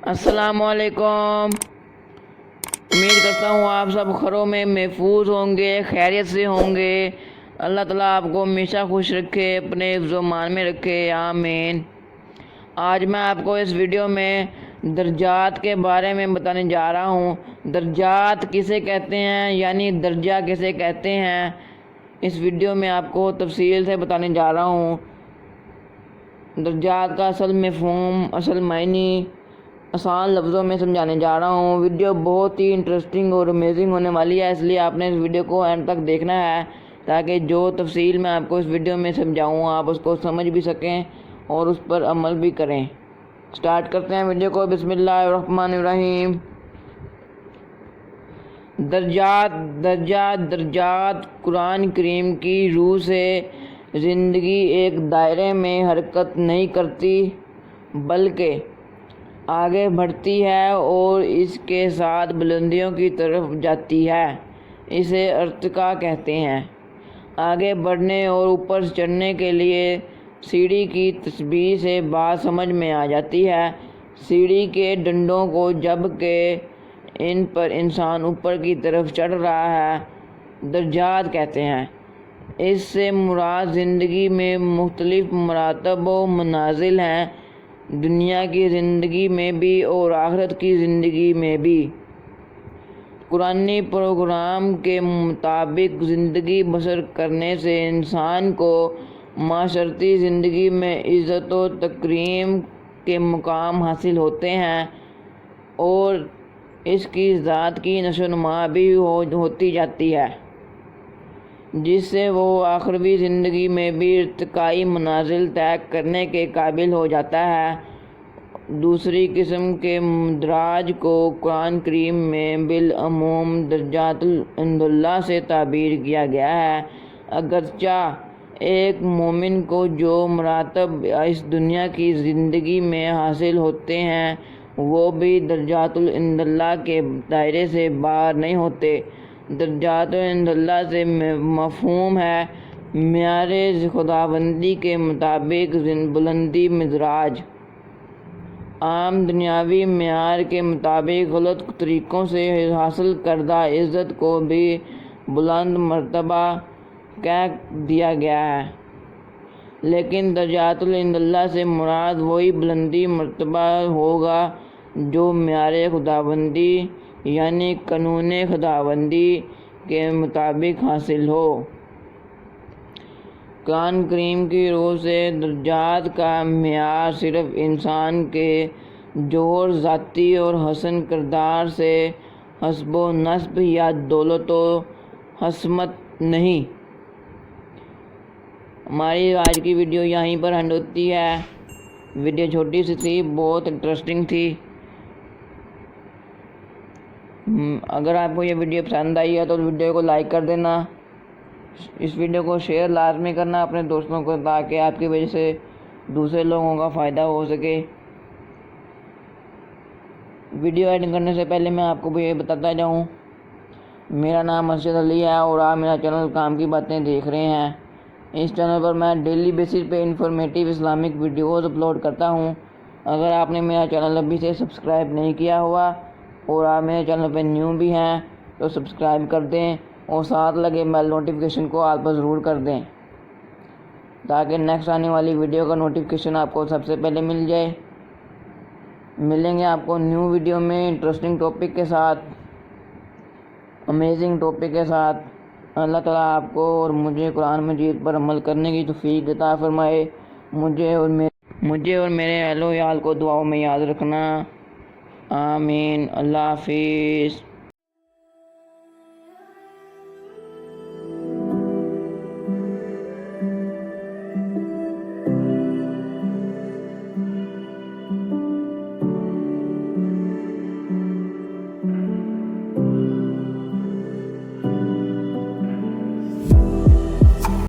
السلام علیکم۔ امید کرتا ہوں آپ سب خیروں میں محفوظ ہوں گے، خیریت سے ہوں گے۔ اللہ تعالیٰ آپ کو ہمیشہ خوش رکھے، اپنے حفظ و امان میں رکھے، آمین۔ آج میں آپ کو اس ویڈیو میں درجات کے بارے میں بتانے جا رہا ہوں۔ درجات کسے کہتے ہیں، یعنی درجہ کسے کہتے ہیں، اس ویڈیو میں آپ کو تفصیل سے بتانے جا رہا ہوں۔ درجات کا اصل مفہوم، اصل معنی آسان لفظوں میں سمجھانے جا رہا ہوں۔ ویڈیو بہت ہی انٹرسٹنگ اور امیزنگ ہونے والی ہے، اس لیے آپ نے اس ویڈیو کو اینڈ تک دیکھنا ہے تاکہ جو تفصیل میں آپ کو اس ویڈیو میں سمجھاؤں آپ اس کو سمجھ بھی سکیں اور اس پر عمل بھی کریں۔ سٹارٹ کرتے ہیں ویڈیو کو۔ بسم اللہ الرحمن الرحیم۔ درجات قرآن کریم کی روح سے زندگی ایک دائرے میں حرکت نہیں کرتی بلکہ آگے بڑھتی ہے اور اس کے ساتھ بلندیوں کی طرف جاتی ہے۔ اسے ارتقاء کہتے ہیں۔ آگے بڑھنے اور اوپر چڑھنے کے لیے سیڑھی کی تشبیہ سے بات سمجھ میں آ جاتی ہے۔ سیڑھی کے ڈنڈوں کو جب کہ ان پر انسان اوپر کی طرف چڑھ رہا ہے درجات کہتے ہیں۔ اس سے مراد زندگی میں مختلف مراتب و منازل ہیں، دنیا کی زندگی میں بھی اور آخرت کی زندگی میں بھی۔ قرآنی پروگرام کے مطابق زندگی بسر کرنے سے انسان کو معاشرتی زندگی میں عزت و تکریم کے مقام حاصل ہوتے ہیں اور اس کی ذات کی نشو و نما بھی ہوتی جاتی ہے، جس سے وہ آخروی زندگی میں بھی ارتقائی منازل طے کرنے کے قابل ہو جاتا ہے۔ دوسری قسم کے مدراج کو قرآن کریم میں بالعموم درجات عند اللہ سے تعبیر کیا گیا ہے۔ اگرچہ ایک مومن کو جو مراتب اس دنیا کی زندگی میں حاصل ہوتے ہیں وہ بھی درجات عند اللہ کے دائرے سے باہر نہیں ہوتے۔ درجات عند اللہ سے مفہوم ہے معیار خداوندی کے مطابق بلندی۔ مدراج عام دنیاوی معیار کے مطابق غلط طریقوں سے حاصل کردہ عزت کو بھی بلند مرتبہ کہہ دیا گیا ہے، لیکن درجات عند اللہ سے مراد وہی بلندی مرتبہ ہوگا جو معیار خداوندی یعنی قانون خداوندی کے مطابق حاصل ہو۔ قرآن کریم کی روح سے درجات کا معیار صرف انسان کے جوہر ذاتی اور حسن کردار سے حسب و نسب یا دولت و حشمت نہیں۔ ہماری آج کی ویڈیو یہیں پر اینڈ ہوتی ہے۔ ویڈیو چھوٹی سی تھی، بہت انٹرسٹنگ تھی۔ اگر آپ کو یہ ویڈیو پسند آئی ہے تو ویڈیو کو لائک کر دینا، اس ویڈیو کو شیئر لازمی کرنا اپنے دوستوں کو تاکہ آپ کی وجہ سے دوسرے لوگوں کا فائدہ ہو سکے۔ ویڈیو ایڈ کرنے سے پہلے میں آپ کو یہ بتاتا جاؤں، میرا نام ارشد علی ہے اور آپ میرا چینل کام کی باتیں دیکھ رہے ہیں۔ اس چینل پر میں ڈیلی بیسس پہ انفارمیٹیو اسلامک ویڈیوز اپلوڈ کرتا ہوں۔ اگر آپ نے میرا چینل ابھی سے سبسکرائب نہیں کیا ہوا اور آپ میرے چینل پہ نیو بھی ہیں تو سبسکرائب کر دیں اور ساتھ لگے بیل نوٹیفیکیشن کو آل پر ضرور کر دیں تاکہ نیکسٹ آنے والی ویڈیو کا نوٹیفیکیشن آپ کو سب سے پہلے مل جائے۔ ملیں گے آپ کو نیو ویڈیو میں انٹرسٹنگ ٹاپک کے ساتھ، امیزنگ ٹاپک کے ساتھ۔ اللہ تعالیٰ آپ کو اور مجھے قرآن مجید پر عمل کرنے کی توفیق عطا فرمائے۔ مجھے اور میرے اہل و عیال کو دعاؤں میں یاد رکھنا، آمین۔ اللہ حافظ۔